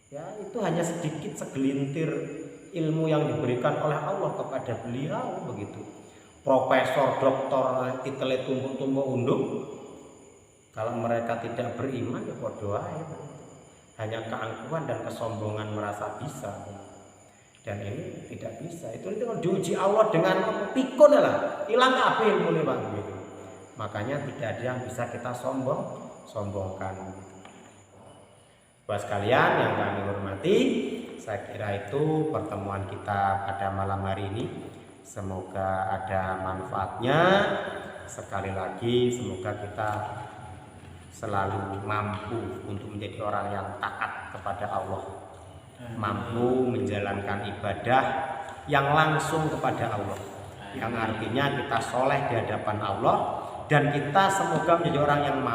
Ya, itu hanya sedikit segelintir ilmu yang diberikan oleh Allah kepada beliau begitu. Profesor, doktor, titele tumpuk-tumpuk undung. Kalau mereka tidak beriman ya bodoh aja. Hanya keangkuhan dan kesombongan merasa bisa. Dan ini tidak bisa. Itu diuji Allah dengan pikun lah. Hilang apa ilmu nih Pak begitu. Makanya tidak ada yang bisa kita sombongkan. Buat sekalian yang kami hormati, saya kira itu pertemuan kita pada malam hari ini. Semoga ada manfaatnya. Sekali lagi semoga kita selalu mampu untuk menjadi orang yang taat kepada Allah, mampu menjalankan ibadah yang langsung kepada Allah, yang artinya kita soleh di hadapan Allah, dan kita semoga menjadi orang yang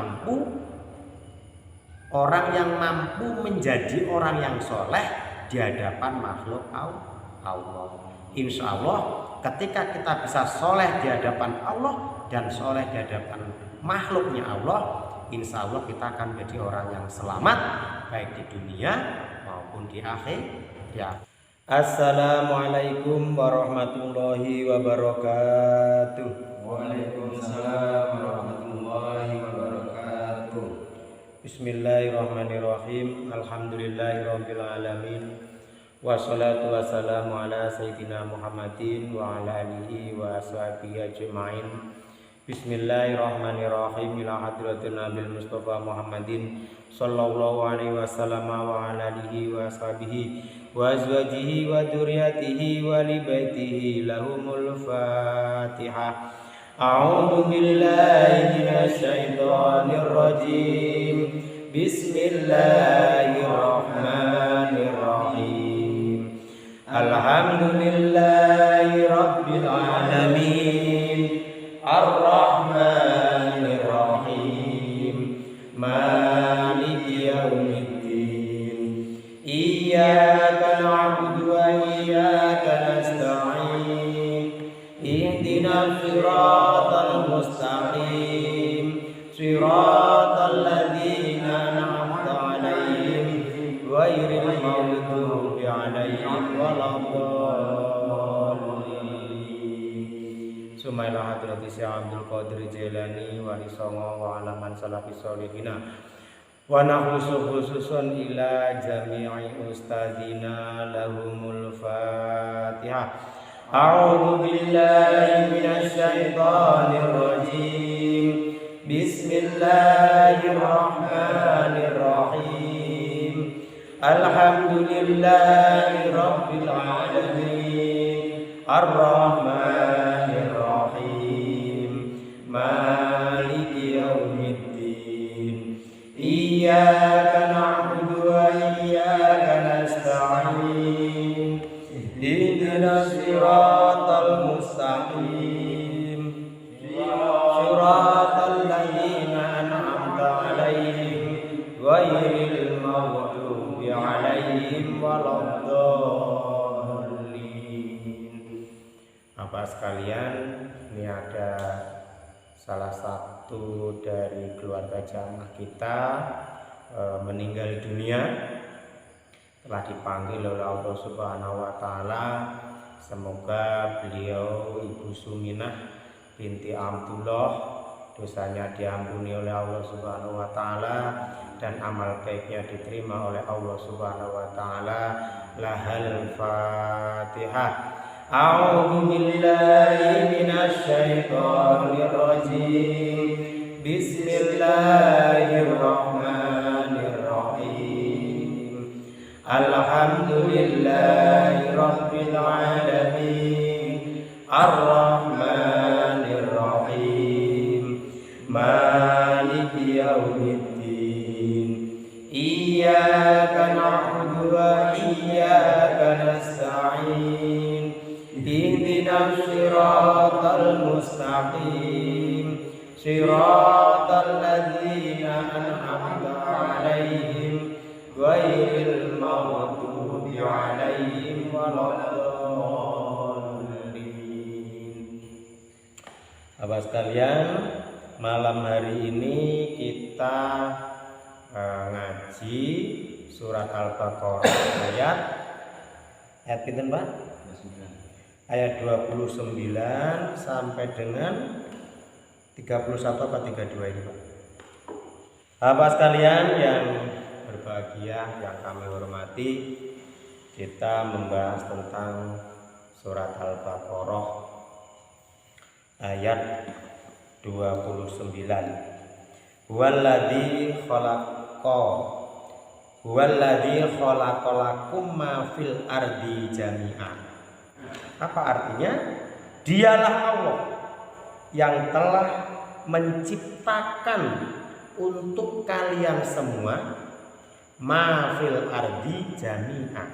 mampu menjadi orang yang soleh di hadapan makhluk Allah. Insya Allah ketika kita bisa soleh di hadapan Allah dan soleh di hadapan makhluknya Allah, insya Allah kita akan menjadi orang yang selamat baik di dunia maupun di akhir. Ya. Assalamualaikum warahmatullahi wabarakatuh. Waalaikumsalam warahmatullahi wabarakatuh. Bismillahirrahmanirrahim. Alhamdulillahirabbil alamin. Wassalatu wassalamu ala sayyidina Muhammadin wa ala alihi wa ashabihi ajmain. Bismillahirrahmanirrahim. Ila hadratin Nabil Mustafa Muhammadin sallallahu alaihi wasallam wa ala alihi wa ashabihi wa azwajihi wa dzurriyyatihi wa li baitihi lahumul Fatihah. A'udzu billahi minasy syaithanir rajim. Bismillahirrahmanirrahim. Alhamdulillahi rabbil alamin. Ar-Rahmanir Rahim. Maliki yaumiddin. Iyyaka na'budu wa iyyaka nasta'in. Ihdinas siratal mustaqim. Siratal ladzina an'amta 'alaihim ghairil maghdubi 'alaihim waladdallin. Sumaila hadrati Syekh Abdul Qadir Jailani wali songo wa alaman salafis solihina wa nahlusu khususun ila jami'i ustadina lahumul Fatihah. A'udzu billahi minasy syaithanir rajim. Bismillahirrahmanirrahim. Alhamdulillahi rabbil alamin. Ar-Rahmanir Rahim. Maliki yaumiddin. Iyyaka na'budu wa iyyaka nasta'in. Ihdinas siratal mustaqim. Siratal ladzina an'amta 'alaihim ghairil maghdubi 'alaihim waladdallin. Bapak sekalian, ini ada salah satu dari keluarga jamaah kita meninggal dunia, telah dipanggil oleh Allah Subhanahu wa taala. Semoga beliau Ibu Suminah binti Abdullah dosanya diampuni oleh Allah Subhanahu wa taala dan amal baiknya diterima oleh Allah Subhanahu wa taala. Lahal Fatihah. A'udzu billahi minasy syaithanir rajim. Bismillahirrahmanirrahim. Alhamdulillahi rabbil alamin. Ar-Rahmanir Rahim. Maliki yaumiddin. Iyyaka na'budu wa iyyaka nasta'in. Ihdinas siratal mustaqim. Siratal ladzina an'amta 'alaihim ghairil maghdubi 'alaihim waladdallin. Bapak sekalian, malam hari ini kita ngaji surat Al-Baqarah ayat pinten Pak? Ayat 29 sampai dengan 31 atau 32 ini Pak. Bapak sekalian yang berbahagia, yang kami hormati, kita membahas tentang surat Al-Baqarah ayat 29. Huwallazi khalaqalakum ma fil ardi jami'an. Apa artinya? Dialah Allah yang telah menciptakan untuk kalian semua ma fil ardi jami'an,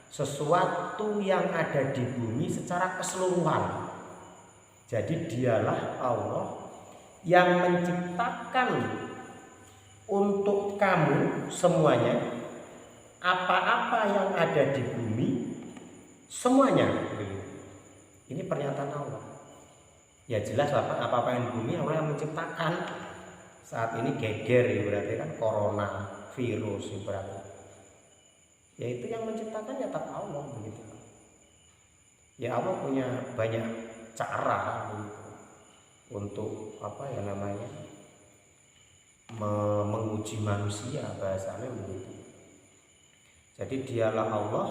sesuatu yang ada di bumi secara keseluruhan. Jadi dialah Allah yang menciptakan untuk kamu semuanya apa-apa yang ada di bumi semuanya. Ini pernyataan Allah. Ya jelas apa-apa yang di bumi Allah yang menciptakan. Saat ini geger ya, berarti kan corona virus berarti. Ya itu yang menciptakan ya tetap Allah begitu. Ya Allah punya banyak cara begitu, untuk apa ya namanya menguji manusia, bahasanya begitu. Jadi dialah Allah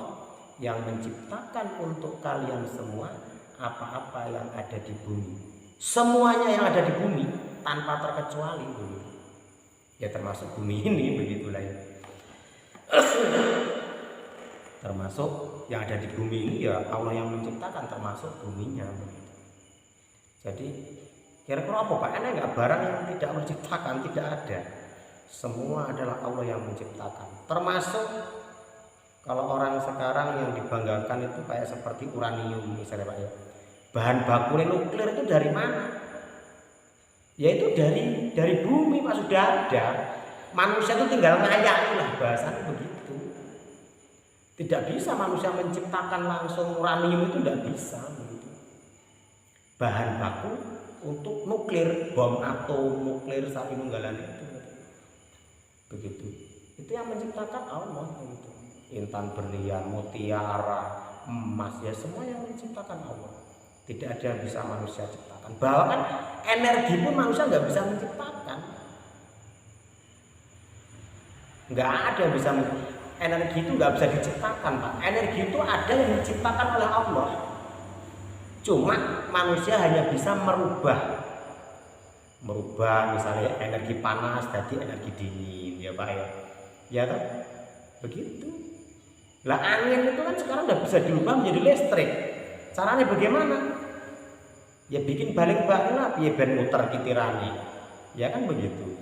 yang menciptakan untuk kalian semua apa-apa yang ada di bumi, semuanya yang ada di bumi tanpa terkecuali begitu. Ya termasuk bumi ini begitulah ya. Termasuk yang ada di bumi ini ya Allah yang menciptakan, termasuk buminya begitu. Jadi kira-kira apa Pak? Ada nggak barang yang tidak Allah ciptakan? Tidak ada. Semua adalah Allah yang menciptakan. Termasuk kalau orang sekarang yang dibanggakan itu kayak seperti uranium misalnya Pak ya. Bahan baku nuklir itu dari mana? Ya itu dari bumi Pak, sudah ada. Manusia itu tinggal ngayali lah, bahasanya begitu. Tidak bisa manusia menciptakan langsung uranium, itu tidak bisa begitu. Bahan baku untuk nuklir, bom atom, nuklir sapi nunggalan itu begitu. Itu yang menciptakan Allah begitu. Intan berlian, mutiara, emas, ya semua yang menciptakan Allah. Tidak ada yang bisa manusia ciptakan. Bahkan energi pun manusia nggak bisa menciptakan. Nggak ada yang bisa. Energi itu nggak bisa diciptakan Pak. Energi itu ada yang diciptakan oleh Allah. Cuma manusia hanya bisa merubah misalnya energi panas jadi energi dingin ya Pak ya. Ya toh? Begitu. Lah angin itu kan sekarang udah bisa diubah menjadi listrik. Caranya bagaimana? Ya bikin balik-balik lah piye ben muter kitirane. Ya kan begitu.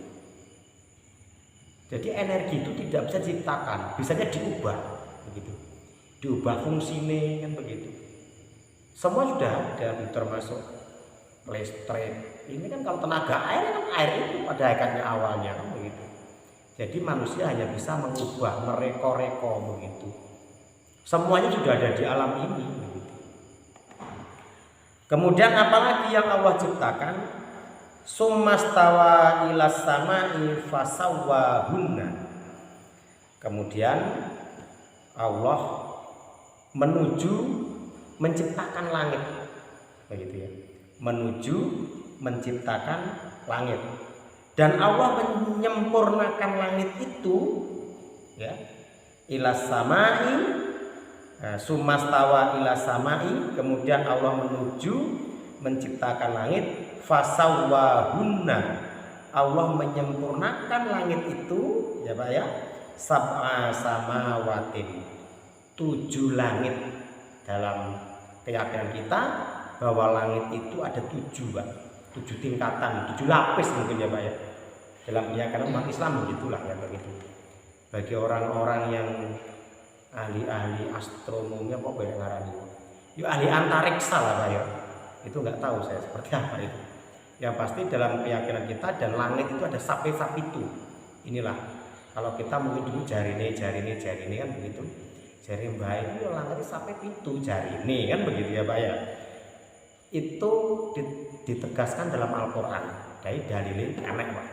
Jadi energi itu tidak bisa diciptakan, bisanya diubah begitu. Diubah fungsinya kan begitu. Semua sudah ada, termasuk listrik. Ini kan kalau tenaga air kan air itu pada hakikatnya awalnya kan begitu. Jadi manusia hanya bisa mengubah, mereko-reko begitu. Semuanya sudah ada di alam ini begitu. Kemudian apalagi yang Allah ciptakan? Summastawa ilas samai fasawwahunna. Kemudian Allah menciptakan langit begitu ya. Menuju menciptakan langit. Dan Allah menyempurnakan langit itu ya. Ilas samai, summastawa ilas samai, kemudian Allah menuju menciptakan langit. Fasawwahunna, Allah menyempurnakan langit itu ya Pak ya, sab'a samawatin, 7 langit. Dalam keyakinan kita bahwa langit itu ada 7 Pak, 7 tingkatan, 7 lapis mungkin ya Pak ya. Dalam keyakinan umat Islam begitulah ya begitu. Bagi orang-orang yang ahli-ahli astronomi apa yang ngarani, ya ahli antariksa lah Pak ya. Itu nggak tahu saya seperti apa itu. Yang pasti dalam keyakinan kita dan langit itu ada sapi-sapi itu. Inilah kalau kita mungkin dulu jarine kan begitu. Jari mbah itu ya langit sampai pintu jarine kan begitu ya Pak ya. Itu ditegaskan dalam Al-Qur'an. Dari dalilin enek Pak.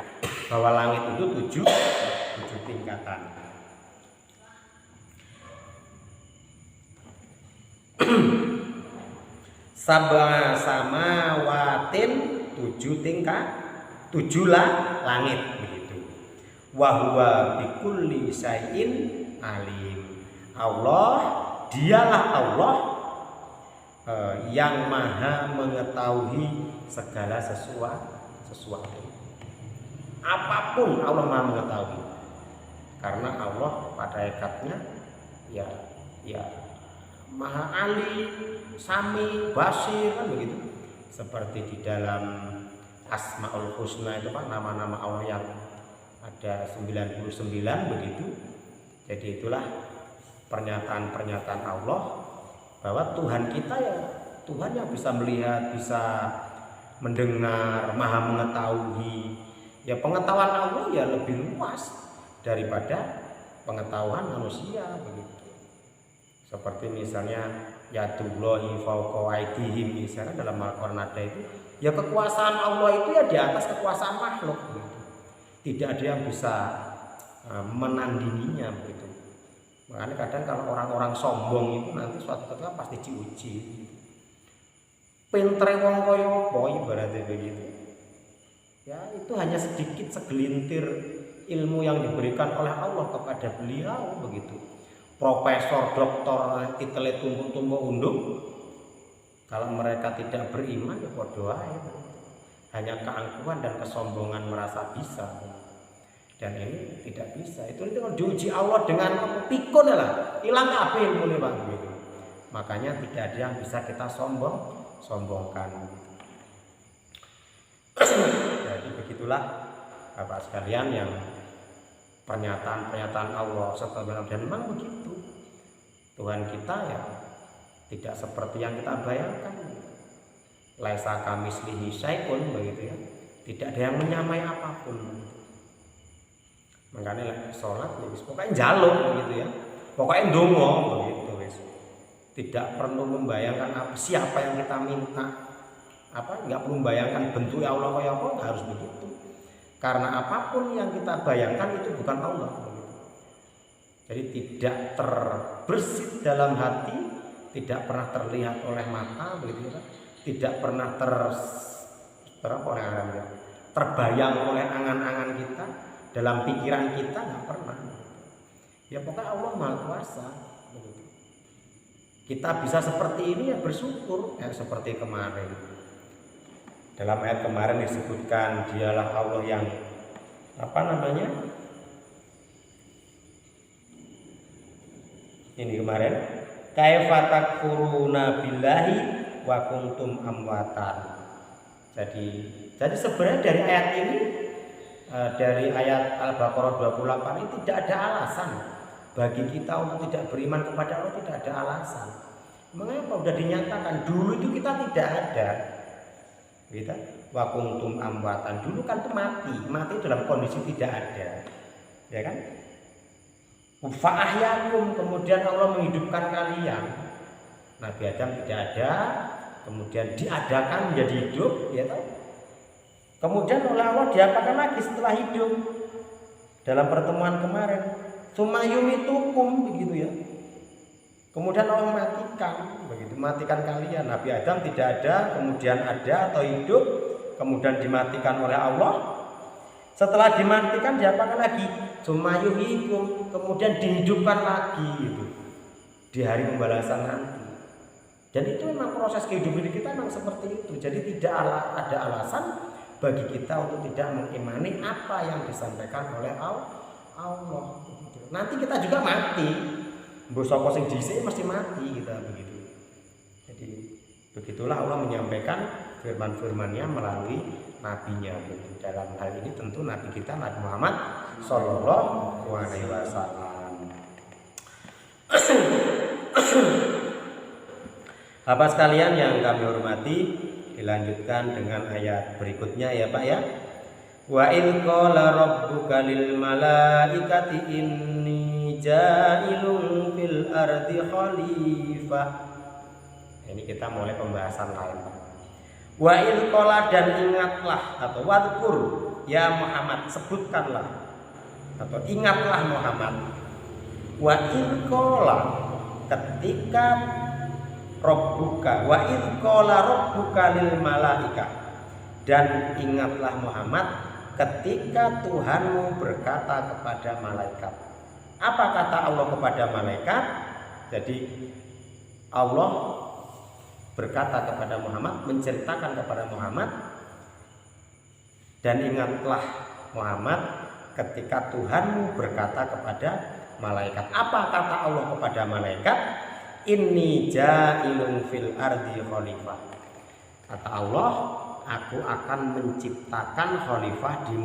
Bahwa langit itu 7 tingkatan. Sab'a samawatin 7 tingkat, 7 langit begitu. Wa huwa bikulli syai'in alim. Allah, dialah Allah yang maha mengetahui segala sesuatu. Apapun Allah maha mengetahui. Karena Allah pada hakikatnya ya maha alim, sami, basir, kan begitu. Seperti di dalam Asmaul Husna itu Pak, nama-nama Allah yang ada 99 begitu. Jadi itulah pernyataan-pernyataan Allah bahwa Tuhan kita ya Tuhan yang bisa melihat, bisa mendengar, maha mengetahui. Ya pengetahuan Allah ya lebih luas daripada pengetahuan manusia begitu. Seperti misalnya yadullahi fawqa aydihim, misalnya dalam Al-Qur'an ada itu, ya kekuasaan Allah itu ya di atas kekuasaan makhluk begitu. Tidak ada yang bisa menandinginya begitu. Makanya kadang kalau orang-orang sombong itu nanti suatu ketika pasti diuji. Pintere wong kaya apa ibaratnya begitu. Ya itu hanya sedikit segelintir ilmu yang diberikan oleh Allah kepada beliau begitu. Profesor, doktor, titele tumpuk-tumpuk undung. Kalau mereka tidak beriman ya bodoh aja. Hanya keangkuhan dan kesombongan merasa bisa. Dan ini tidak bisa. Itu kalau diuji Allah dengan pikun lah, hilang kabeh ilmune Pak gitu. Makanya tidak ada yang bisa kita sombongkan. Jadi begitulah Bapak sekalian yang pernyataan-pernyataan Allah setelah dan memang begitu. Tuhan kita ya tidak seperti yang kita bayangkan. Laisa kamislihi syai'un begitu ya. Tidak ada yang menyamai apapun. Makanya sholat ya pokoknya njaluk begitu ya. Pokoknya ndonga begitu wis. Tidak perlu membayangkan siapa yang kita minta. Enggak perlu membayangkan bentuk Allah kayak apa, enggak harus begitu. Karena apapun yang kita bayangkan itu bukan Allah begitu. Jadi tidak terbersit dalam hati, tidak pernah terlihat oleh mata begitu ya. Tidak pernah terbayang oleh angan-angan kita, dalam pikiran kita nggak pernah. Ya pokoknya Allah Maha Kuasa. Kita bisa seperti ini ya bersyukur ya seperti kemarin. Dalam ayat kemarin disebutkan dialah Allah yang ini kemarin kaifa takfuruna billahi wa kuntum amwatan. Jadi sebenarnya dari ayat ini, dari ayat Al-Baqarah 28 ini tidak ada alasan bagi kita untuk tidak beriman kepada Allah, tidak ada alasan. Mengapa sudah dinyatakan dulu itu kita tidak ada. Kita wa kuntum amwatan, dulu kan itu mati dalam kondisi tidak ada. Ya kan? Fa ahyakum, kemudian Allah menghidupkan kalian. Nabi Adam tidak ada, kemudian diadakan menjadi hidup, ya tahu. Kemudian oleh Allah diapakan lagi setelah hidup? Dalam pertemuan kemarin, sumayumitukum begitu ya. Kemudian Allah matikan kalian. Nabi Adam tidak ada, kemudian ada atau hidup, kemudian dimatikan oleh Allah. Setelah dimatikan diapakan lagi? Sumayuhikum, kemudian dihidupkan lagi gitu. Di hari pembalasan nanti. Dan itu memang proses kehidupan kita memang seperti itu. Jadi tidak ada alasan bagi kita untuk tidak mengimani apa yang disampaikan oleh Allah. Nanti kita juga mati. Mbok sapa sing dhisik mesti mati kita begitu. Jadi begitulah Allah menyampaikan firman-firman-Nya melalui nabinya begitu. Dalam hal ini tentu nabi kita Nabi Muhammad sallallahu alaihi wasallam. Bapak sekalian yang kami hormati, dilanjutkan dengan ayat berikutnya ya Pak ya. Wa in qala rabbuka lil malaikati inni ja'ilun fil ardi khalifah. Ini kita mulai pembahasan lain. Wa in qala, dan ingatlah atau wadkur ya Muhammad, sebutkanlah atau ingatlah Muhammad. Wa in qala, ketika rabbuka wa idh qala rabbuka lil malaikah, dan ingatlah Muhammad ketika Tuhanmu berkata kepada malaikat. Apa kata Allah kepada malaikat? Jadi Allah berkata kepada Muhammad, menceritakan kepada Muhammad, dan ingatlah Muhammad ketika Tuhanmu berkata kepada malaikat. Apa kata Allah kepada malaikat? Inni ja'ilun fil ardi khalifah. Kata Allah, aku akan menciptakan khalifah di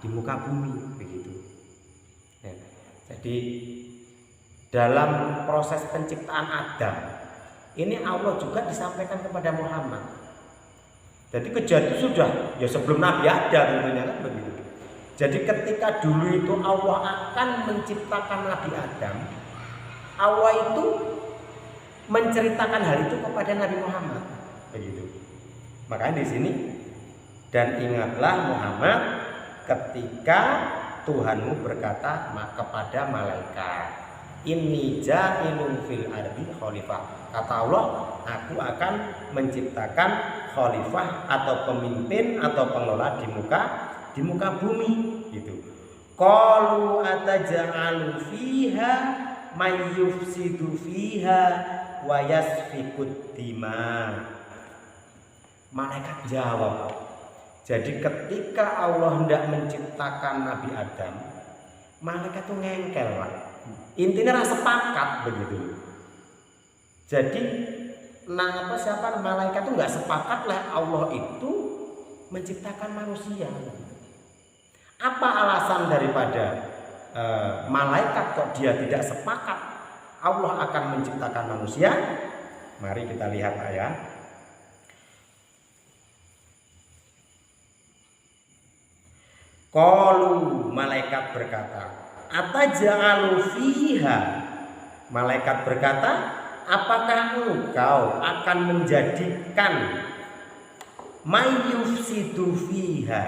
muka bumi, begitu. Ya. Jadi dalam proses penciptaan Adam ini Allah juga disampaikan kepada Muhammad. Jadi kejadian sudah ya sebelum Nabi ada tentunya kan begitu. Jadi ketika dulu itu Allah akan menciptakan Nabi Adam, Allah itu menceritakan hal itu kepada Nabi Muhammad, begitu. Makanya di sini, dan ingatlah Muhammad ketika Tuhanmu berkata kepada malaikat, inni ja'ilun fil ardi khalifah. Kata Allah, aku akan menciptakan khalifah atau pemimpin atau pengelola di muka bumi, gitu. Qalu ataj'alu fiha may yufsidu fiha wa yasfikud dima. Malaikat jawab. Jadi ketika Allah hendak menciptakan Nabi Adam, malaikat itu ngengkel, Pak. Intinya rasa sepakat begitu. Jadi siapa malaikat itu nggak sepakat lah Allah itu menciptakan manusia. Apa alasan daripada malaikat kok dia tidak sepakat Allah akan menciptakan manusia? Mari kita lihat ayat. Qalu, malaikat berkata, ataj'alu fiha. Malaikat berkata, apakah engkau akan menjadikan may yufsidu fiha?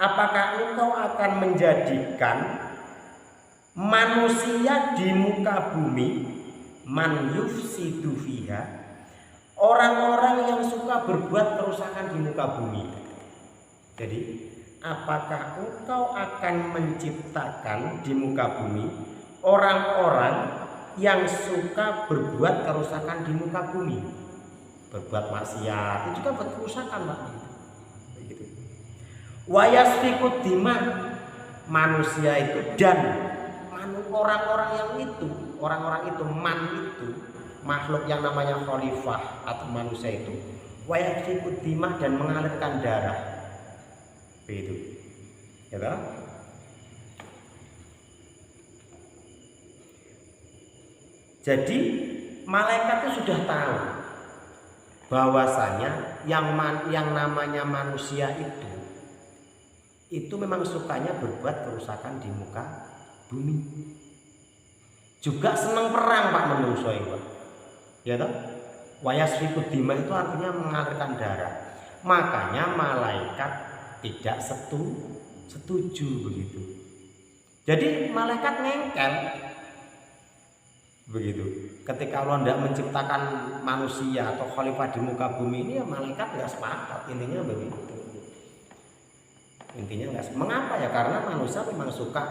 Apakah engkau akan menjadikan manusia di muka bumi, man yufsidu fiha, orang-orang yang suka berbuat kerusakan di muka bumi? Jadi apakah engkau akan menciptakan di muka bumi orang-orang yang suka berbuat kerusakan di muka bumi, berbuat maksiat, itu juga buat kerusakan, Pak. Begitu. Wa yasfikud dima, manusia itu dan orang-orang itu man itu makhluk yang namanya khalifah atau manusia itu, wa yasfikud dima, dan mengalirkan darah. Begitu. Ya toh? Jadi malaikat itu sudah tahu bahwasanya yang namanya manusia itu memang sukanya berbuat kerusakan di muka bumi. Juga senang perang, Pak, manusia itu. Ya toh? Wayasfikud dima itu artinya mengalirkan darah. Makanya malaikat tidak setuju begitu. Jadi malaikat ngengkel begitu. Ketika Allah tidak menciptakan manusia atau khalifah di muka bumi ini, ya malaikat nggak sepakat. Intinya begitu. Intinya nggak. Mengapa ya? Karena manusia memang suka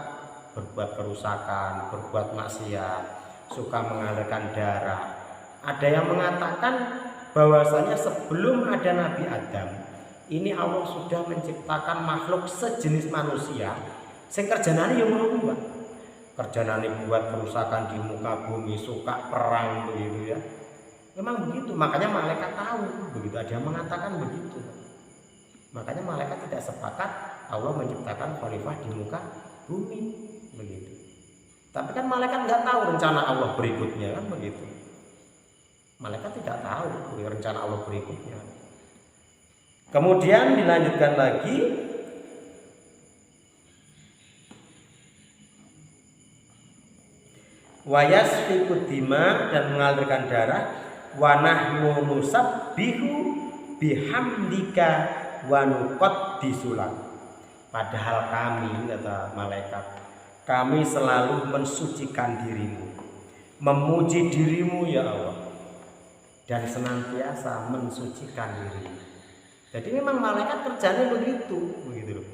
berbuat kerusakan, berbuat maksiat, suka mengalirkan darah. Ada yang mengatakan bahwasanya sebelum ada Nabi Adam, ini Allah sudah menciptakan makhluk sejenis manusia sing kerjanane yo ngono, Mbak. Kerjanane buat kerusakan di muka bumi, suka perang begitu ya. Memang begitu, makanya malaikat tahu begitu, ada yang mengatakan begitu. Makanya malaikat tidak sepakat Allah menciptakan khalifah di muka bumi begitu. Tapi kan malaikat nggak tahu rencana Allah berikutnya kan begitu. Malaikat tidak tahu rencana Allah berikutnya. Kemudian dilanjutkan lagi, wayasfikud dima, dan mengalirkan darah, wa nahnu nusabbihu bihamdika wa nuqaddisu lak. Padahal kami, kata malaikat, kami selalu mensucikan dirimu, memuji dirimu ya Allah. dan senantiasa mensucikan diri. Jadi memang malaikat kerjanya begitu loh.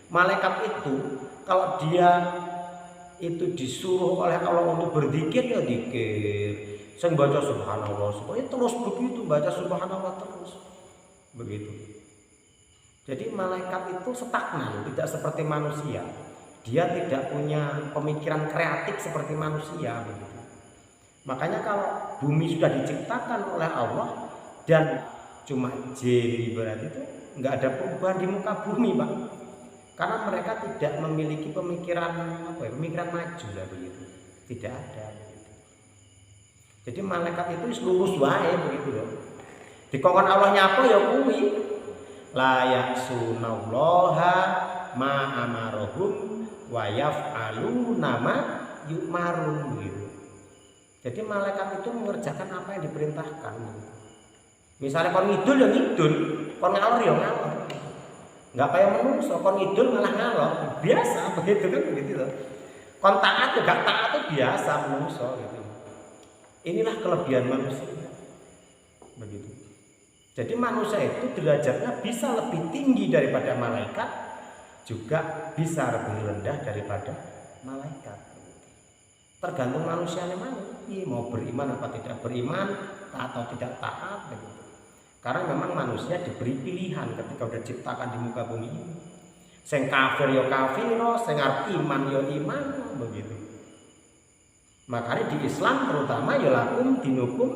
Malaikat itu kalau dia itu disuruh oleh Allah untuk berzikir ya zikir. Saya baca subhanallah, supaya terus begitu baca subhanallah terus begitu. Jadi malaikat itu stagnan, tidak seperti manusia. Dia tidak punya pemikiran kreatif seperti manusia begitu. Makanya kalau bumi sudah diciptakan oleh Allah dan cuma jeli berarti itu nggak ada perubahan di muka bumi, Pak. Karena mereka tidak memiliki pemikiran pemikiran maju lah begitu. Tidak ada begitu. Jadi malaikat itu lurus wae begitu loh. Dikongkon Allah nyapa ya kuwi. La ya'sunallaha ma amarohum wa yaf'aluna ma yu'marun begitu. Jadi malaikat itu mengerjakan apa yang diperintahkan. Misalnya kon ngidul ya ngidul, kon ngalor ya ngalor. Enggak kayak menungso, kon ngidul malah ngalor. Biasa begitu kan begitu loh. Kon taat ya gak taat itu biasa menungso gitu. Inilah kelebihan manusia. Begitu. Jadi manusia itu derajatnya bisa lebih tinggi daripada malaikat, juga bisa lebih rendah daripada malaikat. Tergantung manusianya mau beriman apa tidak beriman, taat atau tidak taat begitu. Karena memang manusia diberi pilihan ketika sudah diciptakan di muka bumi ini. Sing kafir ya kafir, sing arep iman ya iman begitu. Makanya di Islam terutama ya lakum dinukum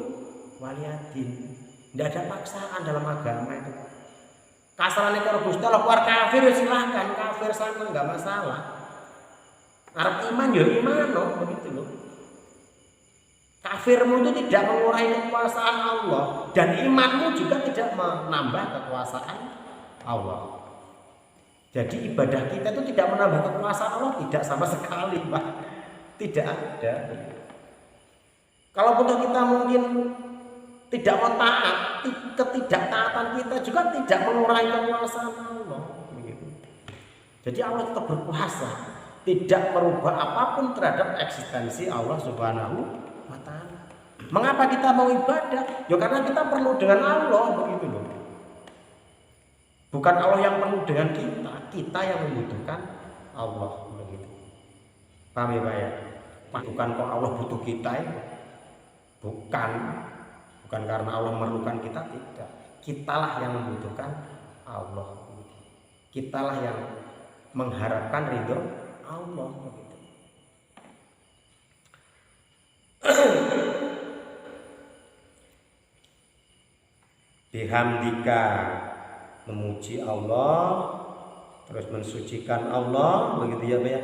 waliyadin. Tidak ada paksaan dalam agama itu. Kasarannya kalau Gusti Allah keluar kafir ya silahkan, kafir sama nggak masalah. Arep iman ya iman loh, begitu loh. Kafirmu itu tidak mengurangi kekuasaan Allah dan imanmu juga tidak menambah kekuasaan Allah. Jadi ibadah kita itu tidak menambah kekuasaan Allah, tidak sama sekali, Pak. Tidak ada. Kalaupun kita mungkin tidak mau taat, ketidaktaatan kita juga tidak mengurangi kekuasaan Allah. Begitu. Jadi Allah tetap berkuasa, tidak merubah apapun terhadap eksistensi Allah Subhanahu wa Ta'ala. Mengapa kita mau ibadah? Ya karena kita perlu dengan Allah, begitu loh. Bukan Allah yang perlu dengan kita yang membutuhkan Allah, begitu. Paham ya, Pak ya? Bukan kok Allah butuh kita ya. Bukan karena Allah memerlukan kita, tidak. Kitalah yang membutuhkan Allah. Kitalah yang mengharapkan ridho Allah. Bihamdika, memuji Allah, terus mensucikan Allah, begitu ya, Pak ya.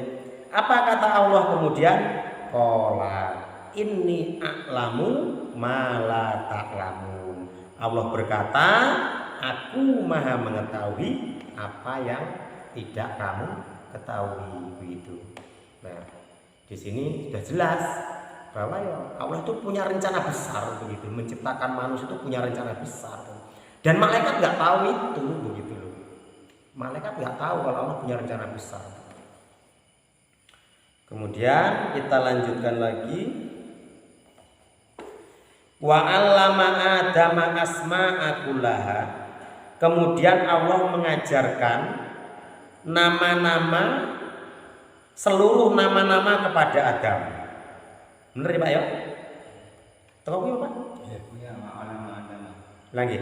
Apa kata Allah kemudian? Qala inni a'lamu ma la ta'lamun. Allah berkata, aku maha mengetahui apa yang tidak kamu ketahui, begitu. Nah, di sini sudah jelas bahwa ya Allah itu punya rencana besar, begitu. Menciptakan manusia itu punya rencana besar. Dan malaikat nggak tahu itu, begitu loh. Malaikat nggak tahu kalau Allah punya rencana besar. Kemudian kita lanjutkan lagi. Wa 'allama Adama asma'a kullaha. Kemudian Allah mengajarkan nama-nama, seluruh nama-nama kepada Adam. Benar ya, Pak ya? Tahu ya, Pak? Ya, ma'alama Adam. Lagi.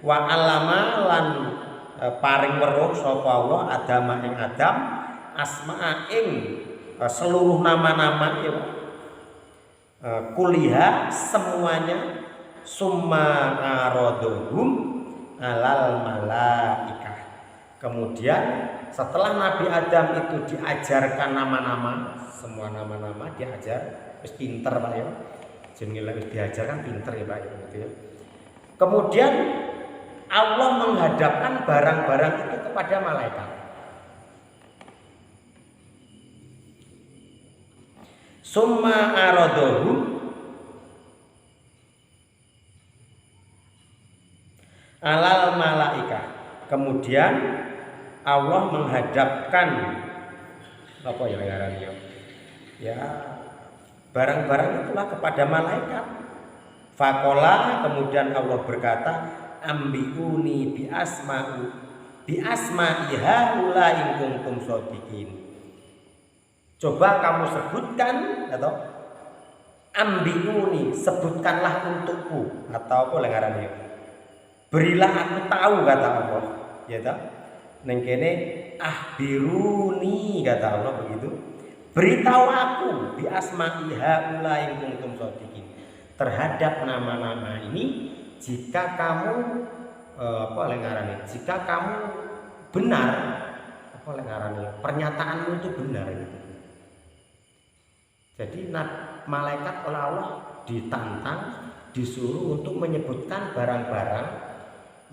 Wa 'allama lan paring weruh sapa Allah Adama ing Adam asma'a ing seluruh nama-nama ya, kuliah semuanya, summa arodohum alal malaikah. Kemudian setelah Nabi Adam itu diajarkan nama-nama, semua nama-nama diajar, wis pinter Pak ya. Jenenge lek diajarkan pinter ya Pak ya, gitu ya. Kemudian Allah menghadapkan barang-barang itu kepada malaikat. Summa aradahum alal malaikah. Kemudian Allah menghadapkan apa ya ngarannya? Ya, barang-barang itulah kepada malaikat. Fakola, kemudian Allah berkata, ambiuni bi asma'i haula in kuntum shodiqin. Coba kamu sebutkan, atau ambiuni, sebutkanlah untukku, atau apa lengarannya, berilah aku tahu, kata Allah, ya toh. Neng kene ahbiruni, kata Allah begitu, beritahu aku bi asma'i haula in kuntum shodiqin, terhadap nama-nama ini jika kamu jika kamu benar, pernyataanmu itu benar gitu. Jadi malaikat oleh Allah ditantang, disuruh untuk menyebutkan barang-barang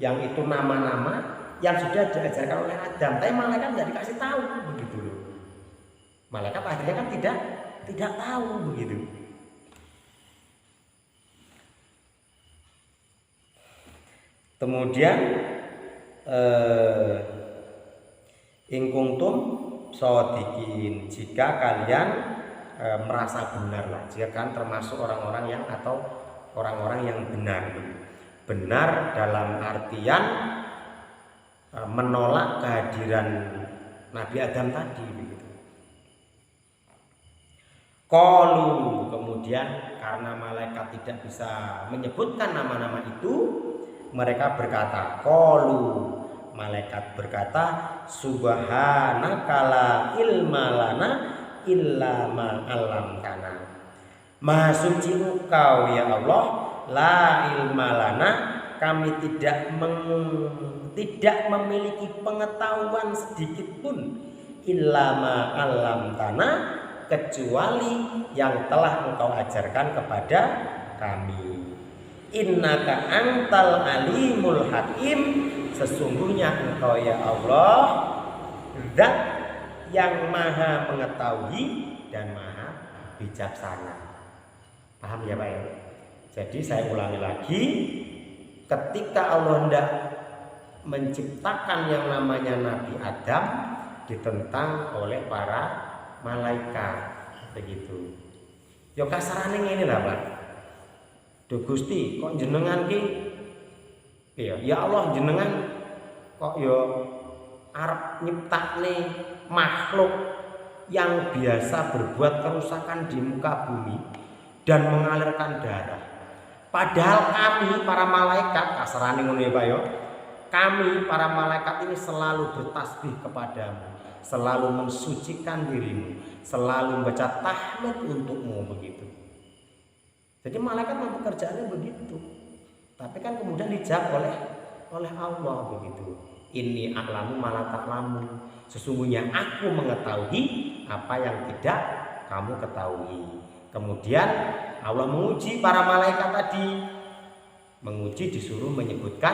yang itu nama-nama yang sudah diajarkan oleh Adam, tapi malaikat tidak dikasih tahu begitu loh. Malaikat akhirnya kan tidak tahu begitu. Kemudian in kuntum shodiqin, jika kalian merasa benar lah, jika kan termasuk orang-orang yang atau orang-orang yang benar dalam artian menolak kehadiran Nabi Adam tadi begitu. Qalu, kemudian karena malaikat tidak bisa menyebutkan nama-nama itu, mereka berkata, qalu, malaikat berkata, subhanaka la ilma lana illa ma 'allamtana. Maha suci Engkau ya Allah, la ilma lana, kami tidak memiliki pengetahuan sedikit pun, illa ma 'allamtana, kecuali yang telah Engkau ajarkan kepada kami. Innaka antal alimul hakim, sesungguhnya Engkau ya Allah zat yang maha mengetahui dan maha bijaksana. Paham ya Pak ya? Jadi saya ulangi lagi, ketika Allah hendak menciptakan yang namanya Nabi Adam, ditentang oleh para malaikat begitu. Yo kasarane ngene lah Pak. Duh Gusti, kok jenengan ki ya Allah, jenengan kok yo arep nyiptakne makhluk yang biasa berbuat kerusakan di muka bumi dan mengalirkan darah. Padahal kami para malaikat, kasarane ngono ya Pak yo, kami para malaikat ini selalu bertasbih kepadamu, selalu mensucikan dirimu, selalu membaca tahmid untukmu begitu. Jadi malaikat memang pekerjaannya begitu. Tapi kan kemudian dijawab oleh Allah begitu. Ini a'lamu ma la ta'lamun. Sesungguhnya aku mengetahui apa yang tidak kamu ketahui. Kemudian Allah menguji para malaikat tadi. Menguji, disuruh menyebutkan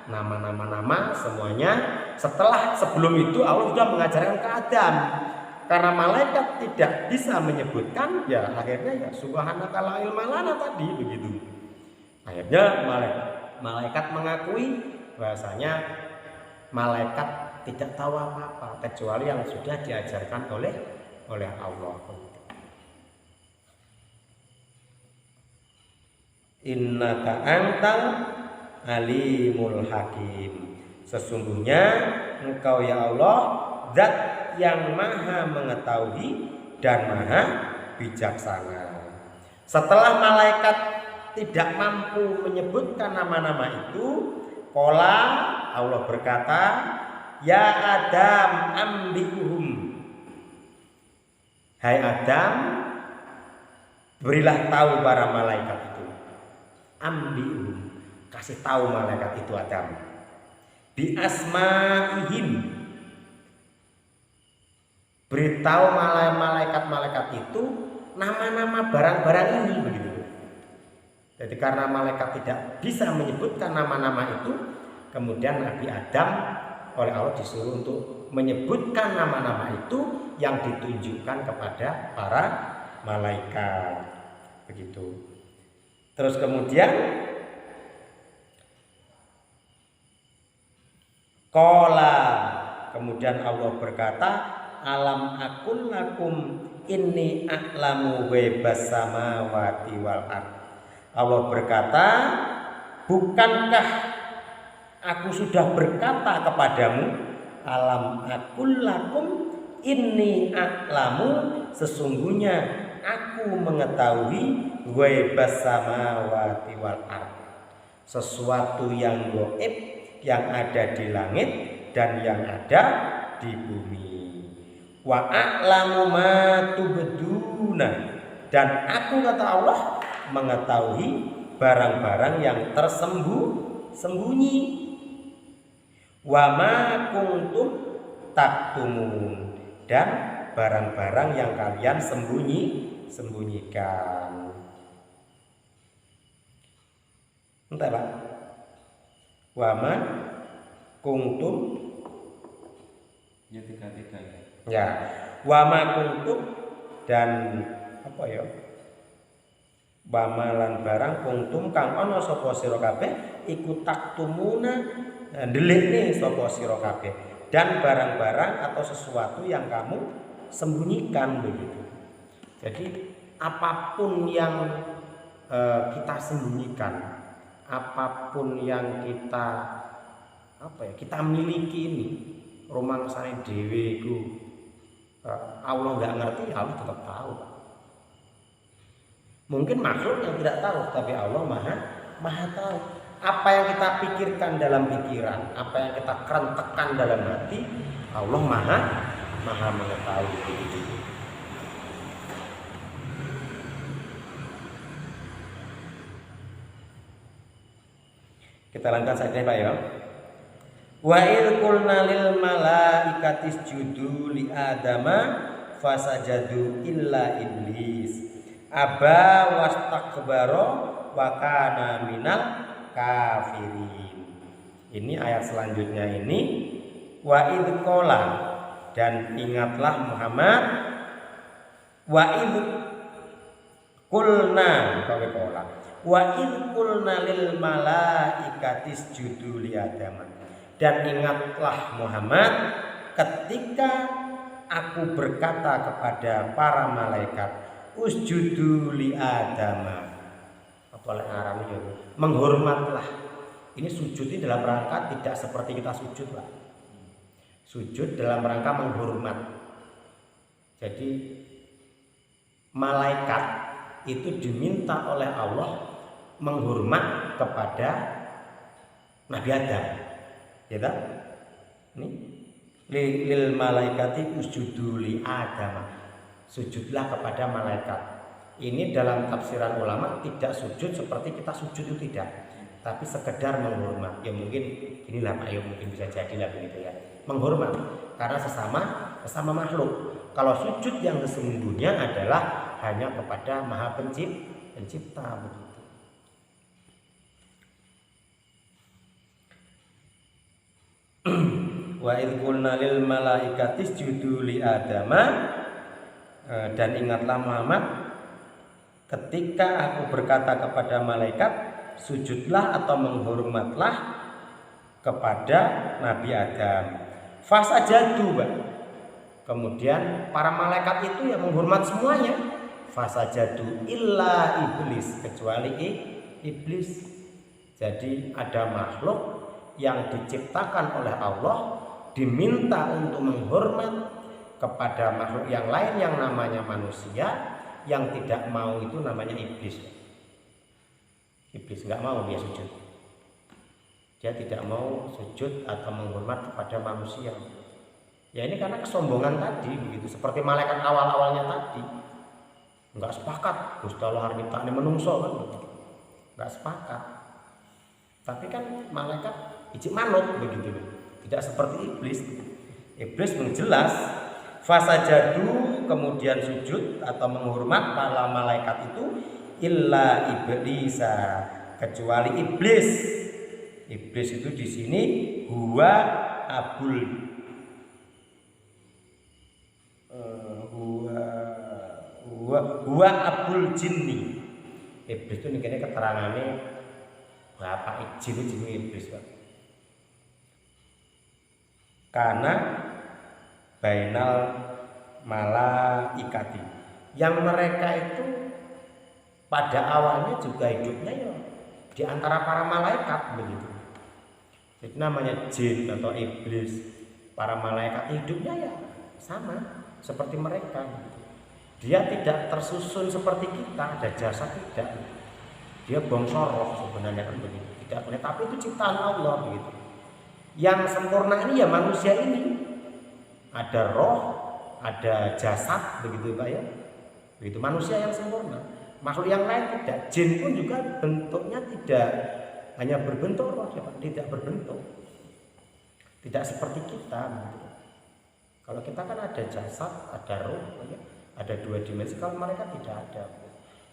nama-nama semuanya. Sebelum itu Allah sudah mengajarkan ke Adam. Karena malaikat tidak bisa menyebutkan, ya akhirnya ya subhanaka la ilma lana tadi begitu. Akhirnya malaikat mengakui bahasanya malaikat tidak tahu apa-apa kecuali yang sudah diajarkan oleh Allah. Innaka antal alimul hakim. Sesungguhnya Engkau ya Allah zat yang maha mengetahui dan maha bijaksana. Setelah malaikat tidak mampu menyebutkan nama-nama itu, qala, Allah berkata, ya Adam ambihum, hai Adam, berilah tahu para malaikat itu. Ambihum, kasih tahu malaikat itu Adam, bi asma'ihim, beritahu malaikat-malaikat itu nama-nama barang-barang ini begitu. Jadi karena malaikat tidak bisa menyebutkan nama-nama itu, kemudian Nabi Adam oleh Allah disuruh untuk menyebutkan nama-nama itu yang ditunjukkan kepada para malaikat begitu. Terus kemudian qala, kemudian Allah berkata, alam akun lakum inni a'lamu ghaibas samawati wal ard. Allah berkata, bukankah aku sudah berkata kepadamu, alam aqul lakum inni a'lamu, sesungguhnya aku mengetahui ghaibas samawati wal ardh, sesuatu yang gaib yang ada di langit dan yang ada di bumi. Wa a'lamu ma tubduna, dan aku kata Allah mengetahui barang-barang yang tersembunyi. Wa ma kuntum taktumun, dan barang-barang yang kalian sembunyikan. Entah Pak. Wa ma kuntum, Ya tiga ya. ya, wa ma kuntum, dan apa ya? Bamalan barang kuntum kang ana sapa sira kabeh iku taktumuna, ndelikne sapa sira kabeh, dan barang-barang atau sesuatu yang kamu sembunyikan begitu. Jadi apapun yang kita sembunyikan, apapun yang kita miliki ini, rumangsane dhewe iku Allah nggak ngerti, Allah tetap tahu. Mungkin makhluk yang tidak tahu, tapi Allah maha tahu. Apa yang kita pikirkan dalam pikiran, apa yang kita kerentekan dalam hati, Allah maha mengetahui begitu. Kita lanjutkan saja Pak ya. Wa il qulna lil malaikati isjudu li adama fasajadu illa iblis aba wastakbara wa kana minal kafirin. Ini ayat selanjutnya ini, wa idh qala, dan ingatlah Muhammad, wa idh qulna, wa idh qulna lil malaikati isjudu li adama, dan ingatlah Muhammad ketika aku berkata kepada para malaikat, usjudu li adama, apa oleh Arabnya, menghormatlah. Ini sujud ini dalam rangka tidak seperti kita sujud Pak. Sujud dalam rangka menghormat. Jadi malaikat itu diminta oleh Allah menghormat kepada Nabi Adam. Ya tak? Ini lil malaikati usjudu li adama, sujudlah kepada malaikat. Ini dalam tafsiran ulama tidak sujud seperti kita sujud itu tidak, tapi sekedar menghormat. Ya mungkin inilah Pak, ya mungkin bisa jadilah begitu ya, menghormat karena sesama makhluk. Kalau sujud yang sesungguhnya adalah hanya kepada Maha Pencipta begitu. Wa idh qulna lil malaikati isjudu li adama, dan ingatlah Muhammad ketika aku berkata kepada malaikat, sujudlah atau menghormatlah kepada Nabi Adam. Fasajadu, kemudian para malaikat itu yang menghormat semuanya. Fasajadu illa iblis, kecuali iblis. Jadi ada makhluk yang diciptakan oleh Allah diminta untuk menghormat kepada makhluk yang lain yang namanya manusia. Yang tidak mau itu namanya iblis. Iblis nggak mau dia sujud. Dia tidak mau sujud atau menghormat kepada manusia. Ya ini karena kesombongan tadi begitu, seperti malaikat awal-awalnya tadi. Nggak sepakat, Gusti Allah harus minta menungso kan. Nggak sepakat. Tapi kan malaikat ijik manut begitu. Tidak seperti iblis. Iblis menjelas fasajadu, kemudian sujud atau menghormat para malaikat itu illa iblisa, kecuali iblis. Iblis itu di sini huwa abul jinni. Iblis itu ini keterangannya bapak jin iblis Pak. Karena bainal malaikati, yang mereka itu pada awalnya juga hidupnya ya di antara para malaikat begitu. Jadi namanya jin atau iblis, para malaikat hidupnya ya sama seperti mereka gitu. Dia tidak tersusun seperti kita, ada jasad tidak. Dia bongsor roh sebenarnya kan begitu. Tidak boleh, tapi itu ciptaan Allah begitu. Yang sempurna ini ya manusia ini. Ada roh, ada jasad begitu Pak ya. Begitu manusia yang sempurna. Makhluk yang lain tidak. Jin pun juga bentuknya tidak hanya berbentuk roh ya Pak, tidak berbentuk. Tidak seperti kita begitu. Kalau kita kan ada jasad, ada roh, ya, ada dua dimensi. Kalau mereka tidak ada.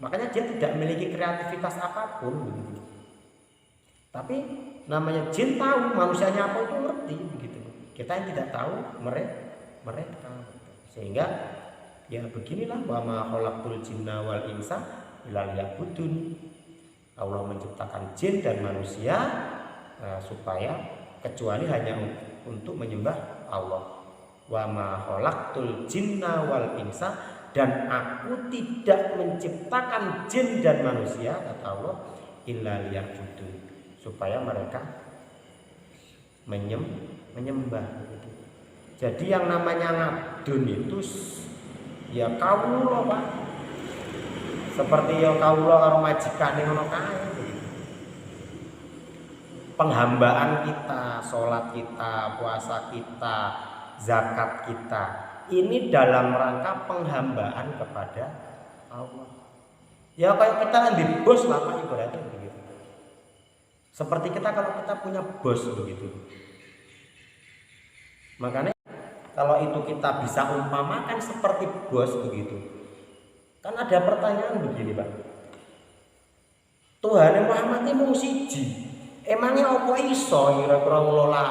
Makanya dia tidak memiliki kreativitas apapun begitu. Tapi namanya jin tahu manusianya apa itu ngerti begitu. Kita yang tidak tahu mereka. Sehingga ya beginilah wa ma khalaqtul jinna wal insa illa liya'budun. Allah menciptakan jin dan manusia supaya kecuali hanya untuk menyembah Allah. Wa ma khalaqtul jinna wal insa, dan aku tidak menciptakan jin dan manusia kata Allah illa liya'budun, supaya mereka menyembah gitu. Jadi yang namanya ngabdun itu ya kawula Pak, seperti yang kawula karo majikane ngono kae gitu. Penghambaan kita, sholat kita, puasa kita, zakat kita, ini dalam rangka penghambaan kepada Allah. Ya kayak kita kan di bos lah Pak ibaratnya begitu. Seperti kita kalau kita punya bos begitu. Makanya kalau itu kita bisa umpamakan seperti bos begitu. Kan ada pertanyaan begini Pak. Tuhan Muhammad itu mung siji. Emangnya apa iso kira-kira ngelola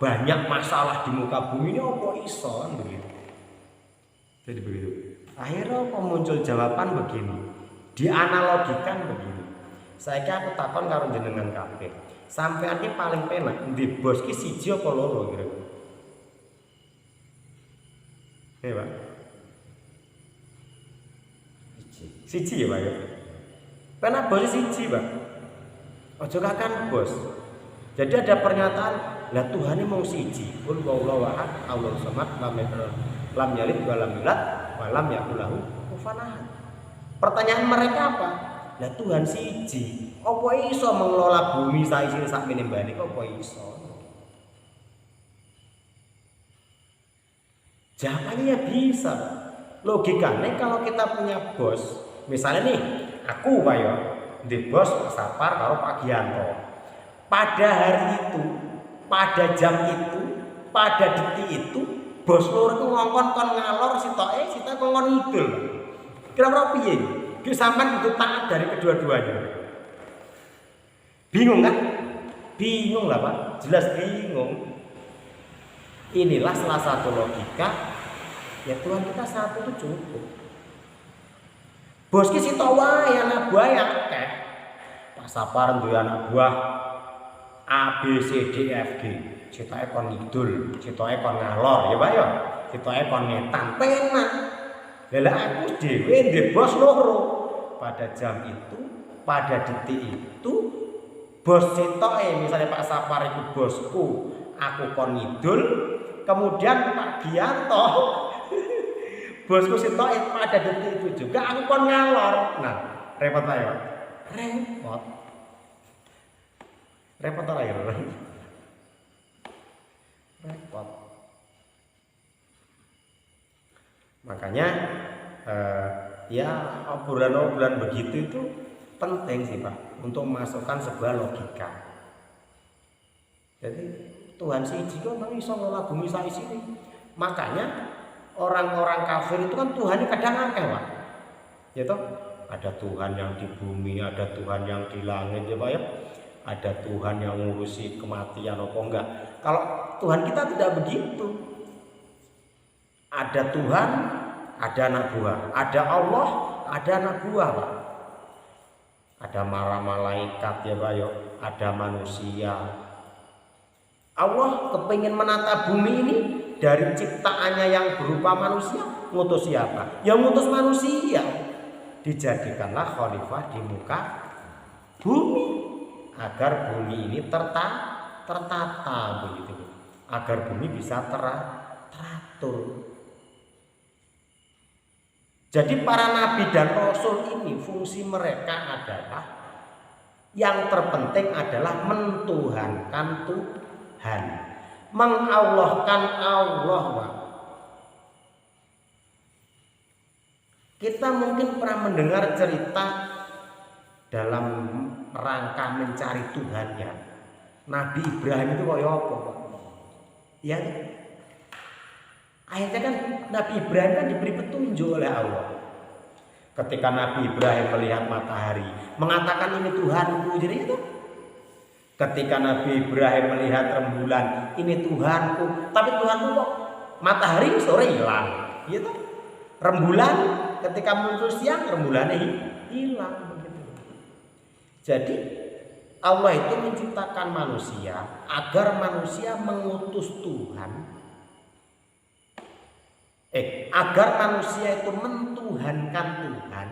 banyak masalah di muka bumi ini apa iso kan begitu. Jadi begitu. Akhirnya apa muncul jawaban begini. Dianalogikan begini. Saiki aku takon karo jenengan kabeh. Sampeyan iki paling penak ndi bos ki siji apa loro kira-kira? Pak. Siji ya Pak ya. Penak bos siji Pak. Ojo kakan bos. Jadi ada pernyataan, lah Tuhan ini mau siji. Qul huwallahu ahad, Allahus samad, lam yalid wa lam yulad wa lam yakul lahu kufuwan ahad. Pertanyaan mereka apa? Lah Tuhan siji. Apa iso mengelola bumi saisine sak menembane kok apa iso? Jawabannya ya bisa. Logikanya kalau kita punya bos, misalnya nih, aku Pak ya, di bos Pak Sapar karo Pak Gianto. Pada hari itu, pada jam itu, pada detik itu, bos loro ku ngongkon kon ngalor sitoke, sita ngongkon ngidul. Kira-kira piye? Ki sampean itu taat dari kedua-duanya. Bingung kan? Bingung lah Pak, jelas bingung. Inilah salah satu logika. Ya Tuhan kita satu itu cukup. Bos ki sito wae anak buah ya akeh. Pak Sapar duwe anak buah A B C D F G. Citoke kon ngidul, citoke kon ngalor ya Pak ya. Citoke kon ngetan penak. Lah aku dhewe ndek bos loro. Pada jam itu, pada detik itu, bos citoke misalnya Pak Sapar itu bosku, aku kon ngidul, kemudian Pak Gianto bosku citoke pada detik itu juga aku kon ngalor. Nah, repot Pak ya. Repot lah ya. Repot. Makanya ya obrolan-obrolan begitu itu penting sih Pak untuk memasukkan sebuah logika. Jadi Tuhan siji kok memang iso ngelola bumi saisine. Makanya orang-orang kafir itu kan Tuhan kadang akeh Pak. Ya toh, ada Tuhan yang di bumi, ada Tuhan yang di langit ya Pak ya. Ada Tuhan yang ngurusi kematian apa enggak. Kalau Tuhan kita tidak begitu. Ada Tuhan, ada anak buah. Ada Allah, ada anak buah Pak. Ada malaikat ya Pak ya. Ada manusia. Allah kepingin menata bumi ini dari ciptaannya yang berupa manusia, ngutus siapa? Ya ngutus manusia. dijadikanlah khalifah di muka bumi agar bumi ini tertata begitu, agar bumi bisa teratur. Jadi para nabi dan rasul ini fungsi mereka adalah yang terpenting adalah mentuhankan Tuhan, mengallahkan Allah. Kita mungkin pernah mendengar cerita dalam rangka mencari Tuhan ya. Nabi Ibrahim itu kaya apa, Pak? Ya, akhirnya kan Nabi Ibrahim kan diberi petunjuk oleh Allah. Ketika Nabi Ibrahim melihat matahari, mengatakan ini Tuhanku, jadi itu. Ketika Nabi Ibrahim melihat rembulan, ini Tuhanku, tapi Tuhanku kok matahari sore hilang, gitu. Rembulan ketika muncul siang, rembulannya hilang begitu. Jadi Allah itu menciptakan manusia agar manusia mengutus Tuhan, agar manusia itu mentuhankan Tuhan,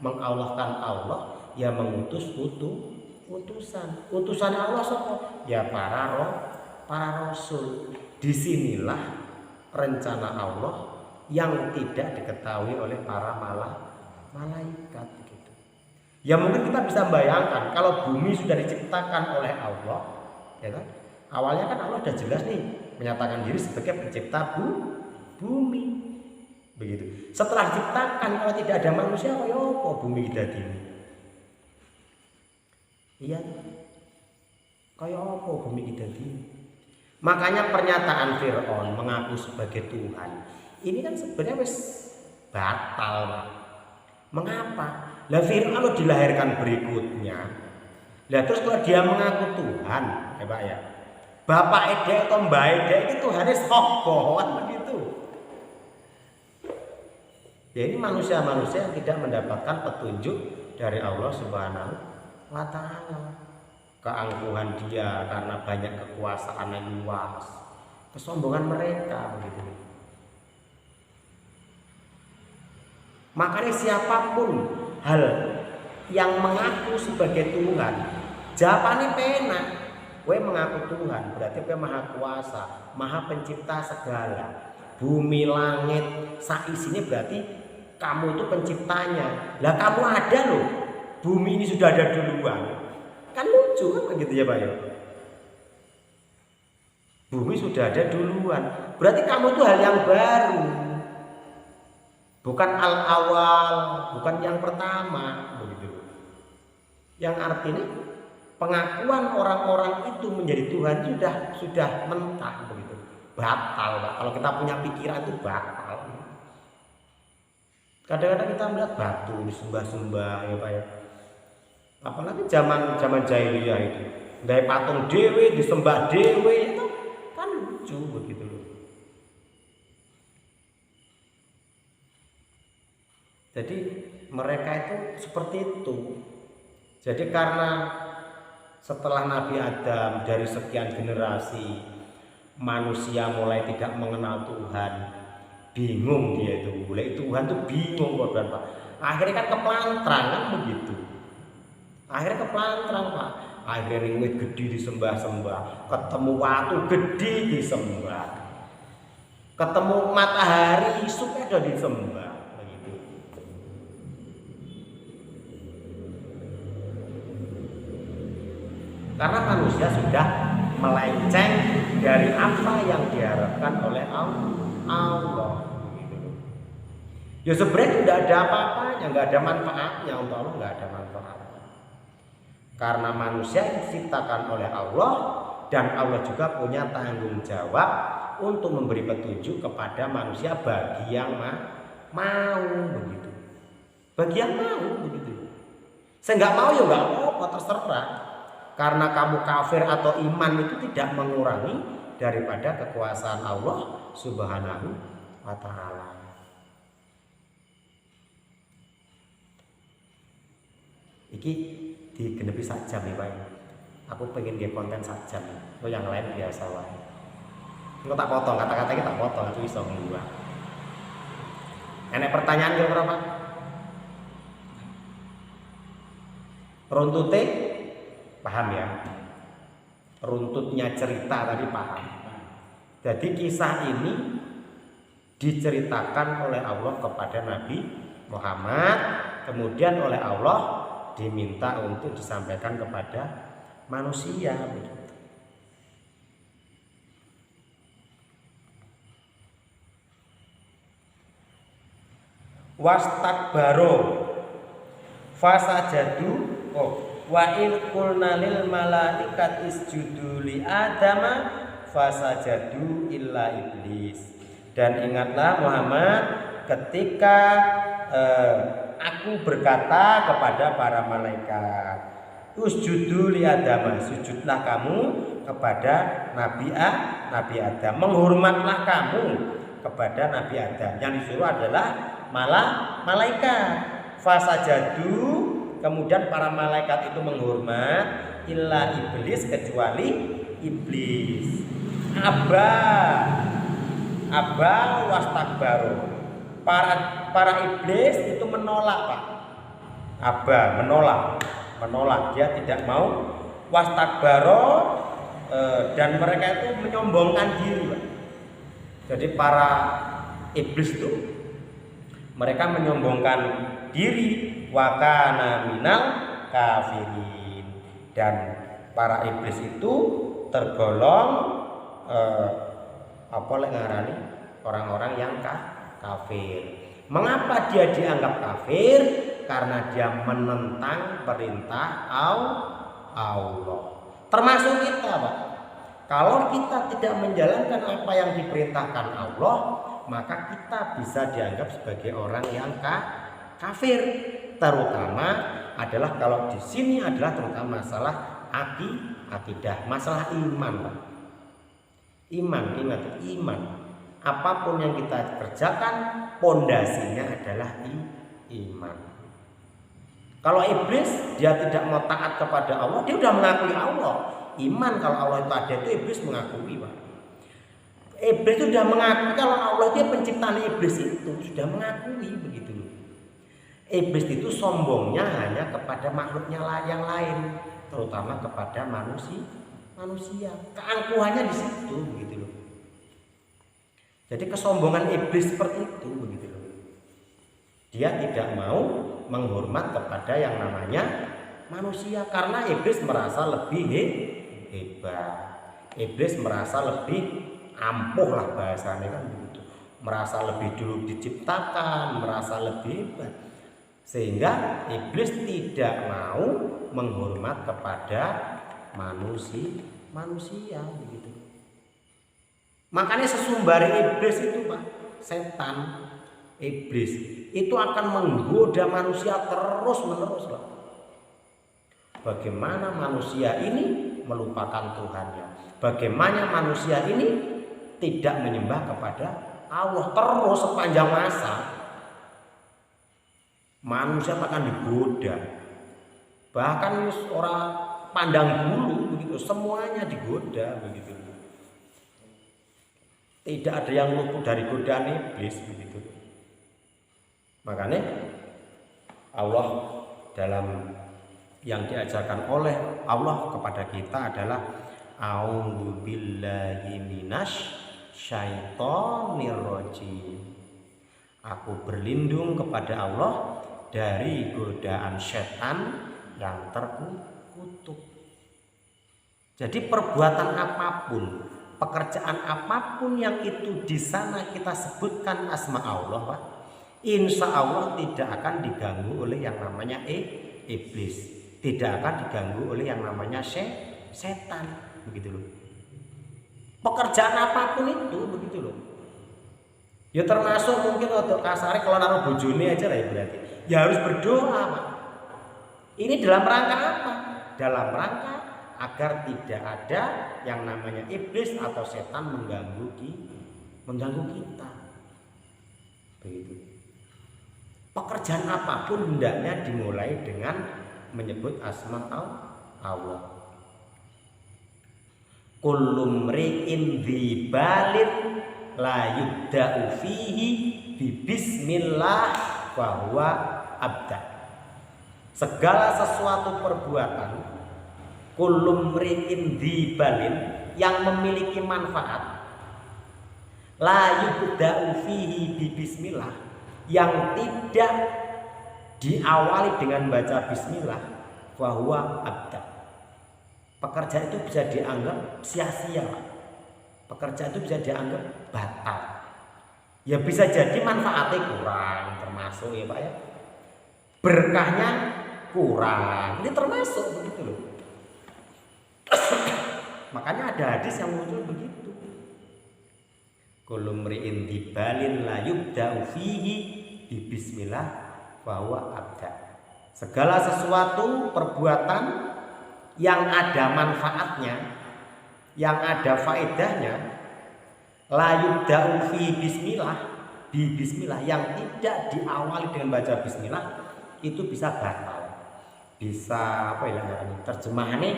mengallahkan Allah, ya mengutus utusan Allah siapa? Ya para rasul. Disinilah rencana Allah yang tidak diketahui oleh para malaikat gitu. Ya mungkin kita bisa bayangkan kalau bumi sudah diciptakan oleh Allah, ya kan? Awalnya kan Allah sudah jelas nih menyatakan diri sebagai pencipta bumi. Begitu. Setelah diciptakan kalau tidak ada manusia kaya apa bumi kita ini? Iya. Kaya apa bumi kita ini? Makanya pernyataan Fir'aun mengaku sebagai Tuhan ini kan sebenarnya wis batal, Pak. Mengapa? Lah Fir'aun dilahirkan berikutnya. Lah terus kalau dia mengaku Tuhan, ya Pak ya. Bapak Ede atau Mbak Ede itu Tuhannya sapa begitu. Ya ini manusia-manusia yang tidak mendapatkan petunjuk dari Allah Subhanahu wa Ta'ala. Keangkuhan dia karena banyak kekuasaan yang luas, kesombongan mereka begitu. Makanya siapapun hal yang mengaku sebagai Tuhan, jawabannya penak. Kowe mengaku Tuhan berarti kowe maha kuasa, maha pencipta segala. Bumi, langit, saisinya berarti kamu itu penciptanya. Lah kamu ada loh. Bumi ini sudah ada duluan. Kan lucu kan begitu ya Pak ya. Bumi sudah ada duluan. Berarti kamu itu hal yang baru. Bukan al-awal, bukan yang pertama begitu. Yang artinya pengakuan orang-orang itu menjadi Tuhan sudah mentah begitu. Batal, Pak. Kalau kita punya pikiran itu batal. Kadang-kadang kita melihat batu disembah-sembah ya Pak ya. Apalagi zaman jahiliyah itu. Dari patung dewe disembah dewe itu kan lucu begitu loh. Jadi mereka itu seperti itu. Jadi karena setelah Nabi Adam dari sekian generasi manusia mulai tidak mengenal Tuhan, bingung dia itu. Mulai Tuhan tuh bingung korban Pak. Akhirnya kan kepelantrang kan begitu. Akhirnya kepelantrang Pak. Akhirnya ringwit gede disembah-sembah, ketemu watu gede disembah, ketemu matahari sudah disembah begitu. Karena manusia sudah melenceng dari apa yang diharapkan oleh Allah. Ya sebenarnya tidak ada apa-apanya, nggak ada manfaatnya untuk Allah, nggak ada manfaat. Karena manusia diciptakan oleh Allah dan Allah juga punya tanggung jawab untuk memberi petunjuk kepada manusia bagi yang mau begitu. Bagi yang mau begitu. Saya nggak mau ya nggak apa-apa terserah. Karena kamu kafir atau iman itu tidak mengurangi daripada kekuasaan Allah Subhanahu wa Ta'ala. Iki digenepi sajam nih Pak. Aku pengen dia konten sajam. Lo yang lain biasa wae. Lo tak potong kata-katanya tak potong, aku iso ngluwah. Enek pertanyaan kira-kira Pak? Runtute paham ya? Runtutnya cerita tadi paham. Jadi kisah ini diceritakan oleh Allah kepada Nabi Muhammad, kemudian oleh Allah diminta untuk disampaikan kepada manusia. Wastakbaro fasajadu wa in qulna lil malaikat isjudu li adama fasajadu illa iblis. Dan ingatlah Muhammad ketika aku berkata kepada para malaikat, usjudu li Adam, sujudlah kamu kepada Nabi Adam, menghormatlah kamu kepada Nabi Adam. Yang disuruh adalah malaikat. Fasajadu, kemudian para malaikat itu menghormat, illa iblis, kecuali iblis. Aba wastakbaru. Para iblis itu menolak, Pak. Aba menolak, dia tidak mau. Wastakbaro, dan mereka itu menyombongkan diri, Pak. Jadi para iblis itu mereka menyombongkan diri, wa kana minal kafirin. Dan para iblis itu tergolong orang-orang yang kafir. Mengapa dia dianggap kafir? Karena dia menentang perintah Allah. Termasuk kita, Pak. Kalau kita tidak menjalankan apa yang diperintahkan Allah, maka kita bisa dianggap sebagai orang yang kafir. Terutama adalah kalau di sini adalah terutama masalah akidah, masalah iman, Pak. Iman, ingat iman. Apapun yang kita kerjakan, pondasinya adalah iman. Kalau iblis dia tidak mau taat kepada Allah, dia sudah mengakui Allah. Iman kalau Allah itu ada, itu iblis mengakui, Pak. Iblis itu sudah mengakui kalau Allah itu penciptaan iblis itu sudah mengakui begitu. Iblis itu sombongnya hanya kepada makhluknya yang lain, terutama kepada manusia. Keangkuhannya di situ begitu loh. Jadi kesombongan iblis seperti itu begitu loh. Dia tidak mau menghormat kepada yang namanya manusia karena iblis merasa lebih hebat. Iblis merasa lebih ampuh lah bahasanya kan begitu. Merasa lebih dulu diciptakan, merasa lebih hebat. Sehingga iblis tidak mau menghormat kepada manusia begitu. Makanya sesumbar iblis itu, Pak, setan iblis itu akan menggoda manusia terus-menerus, Pak. Bagaimana manusia ini melupakan Tuhannya? Bagaimana manusia ini tidak menyembah kepada Allah terus sepanjang masa? Manusia akan digoda. Bahkan orang pandang bulu begitu, semuanya digoda begitu. Tidak ada yang luput dari godaan iblis begitu. Makanya Allah dalam yang diajarkan oleh Allah kepada kita adalah a'udzubillahi minasyaitonir rajim. Aku berlindung kepada Allah dari godaan setan yang terkutuk. Jadi perbuatan apapun, pekerjaan apapun yang itu di sana kita sebutkan asma Allah, Pak, insya Allah tidak akan diganggu oleh yang namanya iblis, tidak akan diganggu oleh yang namanya setan, begitu loh. Pekerjaan apapun itu begitu loh. Ya termasuk mungkin untuk kasarnya kalau naruh bojone aja lah ya berarti. Ya harus berdoa, Pak. Ini dalam rangka apa? Dalam rangka agar tidak ada yang namanya iblis atau setan mengganggu kita. Begitu. Pekerjaan apapun hendaknya dimulai dengan menyebut asma Allah. Kullu mri'in dzibalin la yubda'u fihi bi bismillah fa huwa abda. segala sesuatu perbuatan kullu mri'in dzibalin yang memiliki manfaat la yubda'u fihi bi bismillah yang tidak diawali dengan baca bismillah bahwa abda. Pekerjaan itu bisa dianggap sia-sia. Pekerjaan itu bisa dianggap batal. Ya bisa jadi manfaatnya kurang termasuk ya Pak ya. Berkahnya kurang. Ini termasuk begitu loh. Makanya ada hadis yang muncul begitu. Kullu mri'in dibalin la yubda'u fihi bi bismillah bahwa abda. Segala sesuatu perbuatan yang ada manfaatnya, yang ada faedahnya, la yubda'u fi bismillah, bi bismillah yang tidak diawali dengan baca bismillah itu bisa batal. Bisa apa ya terjemahannya?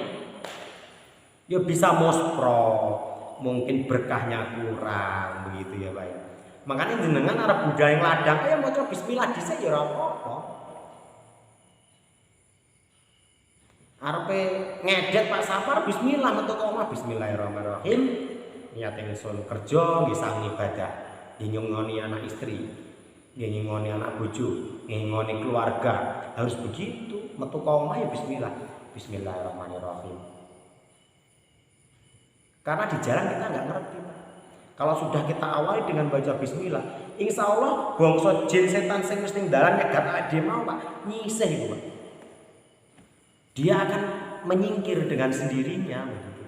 Ya bisa mospro, mungkin berkahnya kurang begitu ya Pak. Makanya jenengan arep budaya ladang ya maca bismillah dhisik ya ora apa-apa. Arepe ngedet Pak Safar bismillah metu kok omah bismillahirrahmanirrahim. Niat ingsun kerja nggih sang ibadah, ngingoni anak istri, ngingoni anak bojo, ngingoni keluarga. Harus begitu, metu kok omah ya bismillah. Bismillahirrahmanirrahim. Karena di jalan kita nggak ngerti Pak. Kalau sudah kita awali dengan baca bismillah, insya Allah bangsa jin setan sing wis ning dalan nyegat ade mau Pak, nyisih itu Pak. Dia akan menyingkir dengan sendirinya begitu.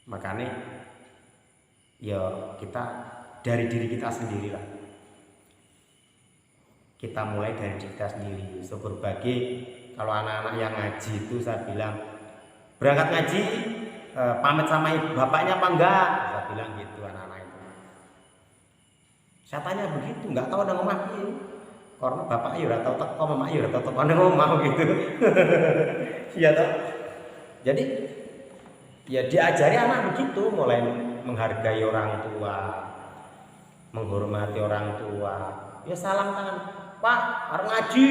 Makanya ya kita dari diri kita sendirilah. Kita mulai dari diri kita sendiri. So berbagi kalau anak-anak yang ngaji itu saya bilang berangkat ngaji pamit sama ibu bapaknya apa enggak? Saya bilang gitu anak-anak itu. Saya tanya begitu, enggak tahu ada ngomong karena bapak ya ora tau teko, mama ya ora tau teko nang omah gitu. Iya toh. Jadi ya diajari anak begitu, mulai menghargai orang tua, menghormati orang tua. Ya salam tangan, Pak, arep ngaji.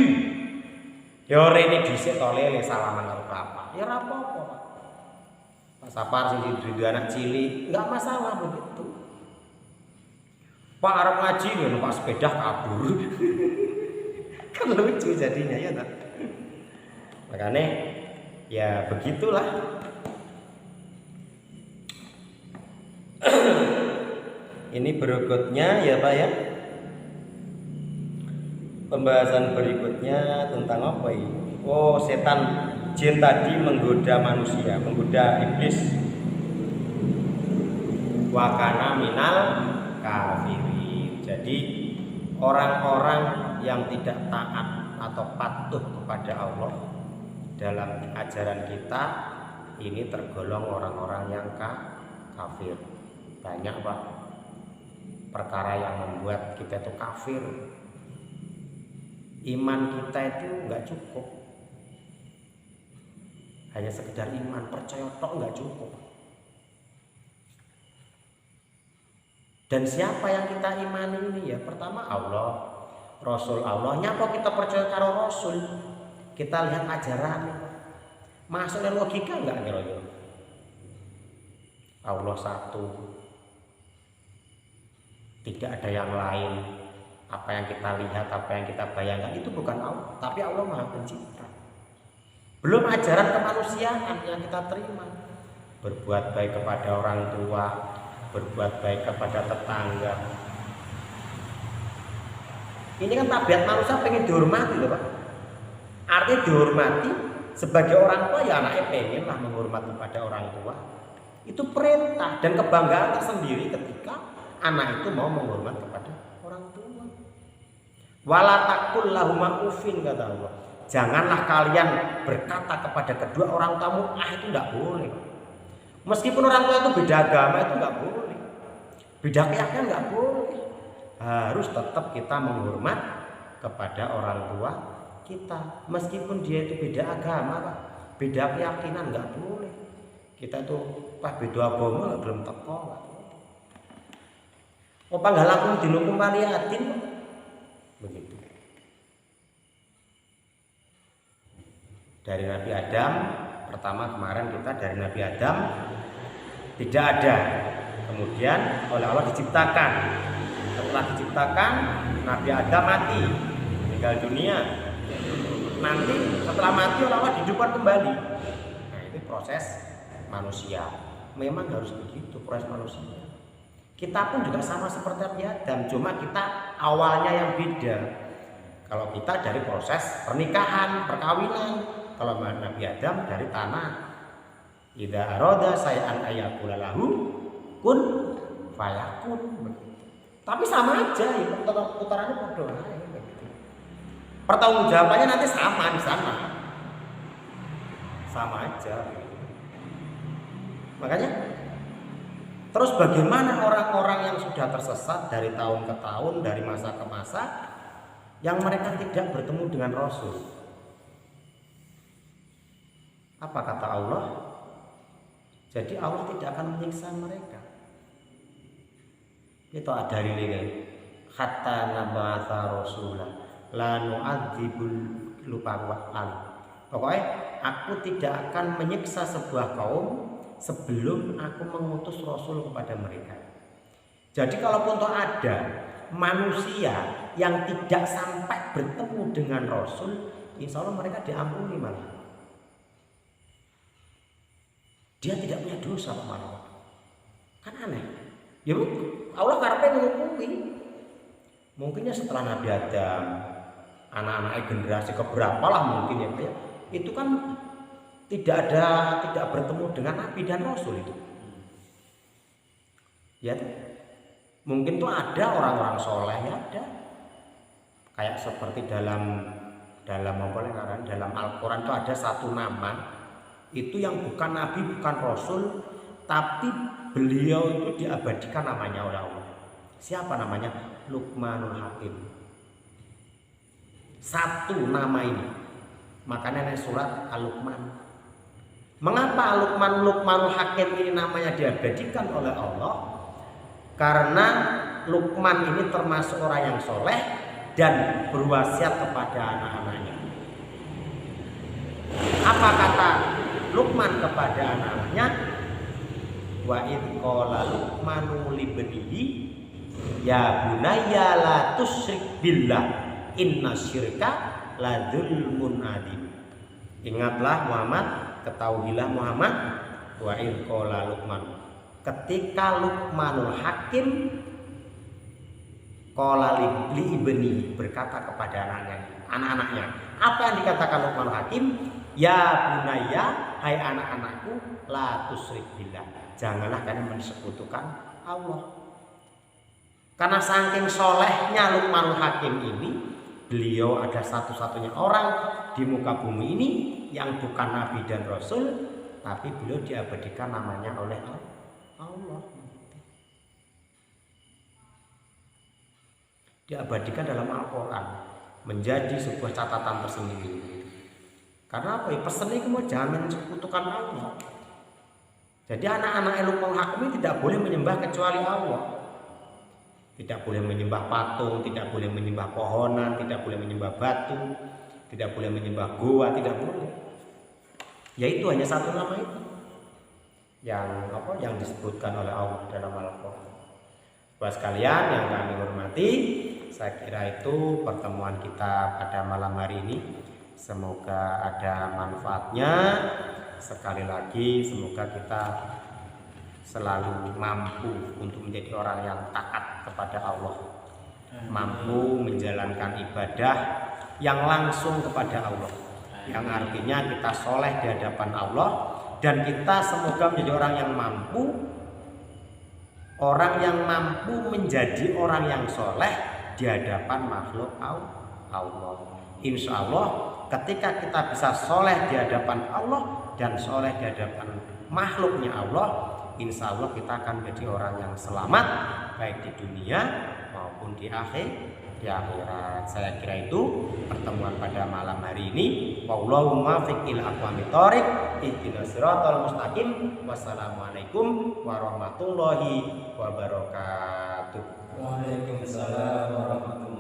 Ya rene dhisik to lele salaman karo bapak. Ya ora apa-apa, Pak. Pak Sapar sing dudu anak cilik, enggak masalah begitu. Pak arep ngaji numpak sepeda kabur. Kan lucu jadinya ya tak. Makanya ya begitulah. Ini berikutnya ya Pak ya. Pembahasan berikutnya tentang apa ini? Oh, setan jin tadi menggoda manusia, menggoda iblis. Wa kana minal kafirin. Jadi orang-orang yang tidak taat atau patuh kepada Allah dalam ajaran kita ini tergolong orang-orang yang kafir. Banyak Pak perkara yang membuat kita itu kafir. Iman kita itu enggak cukup. Hanya sekedar iman, percaya tok enggak cukup. Dan siapa yang kita imani ini ya? Pertama Allah, Rasul Allah. Nyapa kita percaya karo Rasul? Kita lihat ajaran. Masuknya logika enggak kira-kira? Allah satu. Tidak ada yang lain. Apa yang kita lihat, apa yang kita bayangkan itu bukan Allah, tapi Allah Maha Pencipta. Belum ajaran kemanusiaan yang kita terima. Berbuat baik kepada orang tua, berbuat baik kepada tetangga. Ini kan tabiat manusia pengen dihormati loh Pak. Artinya dihormati sebagai orang tua ya anaknya pengen lah menghormati pada orang tua. Itu perintah dan kebanggaan tersendiri ketika anak itu mau menghormati kepada orang tua. Wala taqul lahuma uffin kata Allah. Janganlah kalian berkata kepada kedua orang tamu itu enggak boleh. Meskipun orang tua itu beda agama itu enggak boleh. Beda keyakinan enggak boleh. Harus tetap kita menghormat kepada orang tua kita. Meskipun dia itu beda agama, Pak. Beda keyakinan enggak boleh. Kita itu beda agama belum teko. Apa enggak lakum dinukum waliatin begitu. Dari Nabi Adam, pertama kemarin kita dari Nabi Adam tidak ada, kemudian oleh Allah diciptakan. Setelah diciptakan, Nabi Adam mati, meninggal dunia. Nanti setelah mati oleh Allah dihidupkan kembali. Nah, itu proses manusia. Memang harus begitu proses manusia. Kita pun juga sama seperti Nabi Adam, cuma kita awalnya yang beda. Kalau kita dari proses pernikahan, perkawinan. Kalau Nabi Adam dari tanah. Idza arada say'an ayaqula lahu kun fayakun. Tapi sama aja, ya, putarannya bodoh. Pertanggungjawabannya nanti sama di sana. Sama aja. Makanya terus bagaimana orang-orang yang sudah tersesat dari tahun ke tahun, dari masa ke masa, yang mereka tidak bertemu dengan Rasul? Apa kata Allah? Jadi Allah tidak akan menyiksa mereka. Itu ada ini hatta nabata rasulah la nu'adzibul lupa ali. Pokoknya aku tidak akan menyiksa sebuah kaum sebelum aku mengutus Rasul kepada mereka. Jadi kalaupun toh ada manusia yang tidak sampai bertemu dengan Rasul, insya Allah mereka diampuni malah. Dia tidak punya dosa malah. Kan aneh. Ya Allah karena menghukumi. Mungkinnya setelah Nabi Adam, anak-anak generasi keberapa lah mungkin ya Pak ya, itu kan tidak bertemu dengan Nabi dan Rasul itu. Ya, mungkin tuh ada orang-orang soleh ya ada. Kayak seperti dalam Al-Quran itu ada satu nama itu yang bukan Nabi, bukan Rasul, tapi beliau itu diabadikan namanya oleh Allah. Siapa namanya? Luqmanul Hakim. Satu nama ini. Makanya ada surat Al-Luqman. Mengapa Luqmanul Hakim ini namanya diabadikan oleh Allah? Karena Luqman ini termasuk orang yang soleh dan berwasiat kepada anak-anaknya. Apa kata Luqman kepada anak-anaknya? Wa idh qala Luqmanu libnihi ya bunayya la tusyrik billah inna syirka la dzulmun adzim. Ingatlah Muhammad, ketahuilah Muhammad, wa idh qala Luqman, ketika Luqmanul Hakim qala li ibni, berkata kepada anak-anaknya. Apa yang dikatakan Luqmanul Hakim? Ya bunayya, hai anak-anakku, la tusyrik billah, janganlah kalian mensekutukan Allah. Karena saking solehnya Luqmanul Hakim ini, beliau ada satu-satunya orang di muka bumi ini yang bukan Nabi dan Rasul, tapi beliau diabadikan namanya oleh Allah. Diabadikan dalam Al-Quran, menjadi sebuah catatan tersendiri. Karena apa? Pesan ini mau jangan mensekutukan Allah. Jadi anak-anak Luqmanul Hakim ini tidak boleh menyembah kecuali Allah. Tidak boleh menyembah patung, tidak boleh menyembah pohonan, tidak boleh menyembah batu, tidak boleh menyembah goa, tidak boleh. Yaitu hanya satu nama itu yang disebutkan oleh Allah dalam Al-Quran. Buat sekalian yang kami hormati, saya kira itu pertemuan kita pada malam hari ini. Semoga ada manfaatnya. Sekali lagi semoga kita selalu mampu untuk menjadi orang yang taat kepada Allah, mampu menjalankan ibadah yang langsung kepada Allah, yang artinya kita soleh di hadapan Allah, dan kita semoga menjadi orang yang mampu menjadi orang yang soleh di hadapan makhluk Allah. Insya Allah ketika kita bisa soleh di hadapan Allah dan soleh di hadapan makhluknya Allah, insya Allah kita akan menjadi orang yang selamat baik di dunia maupun di akhirat. Saya kira itu pertemuan pada malam hari ini. Wallahu muwaffiq ila aqwamit thoriq, ihdinas siratal mustaqim. Wassalamualaikum warahmatullahi wabarakatuh. Waalaikumsalam warahmatullahi wabarakatuh.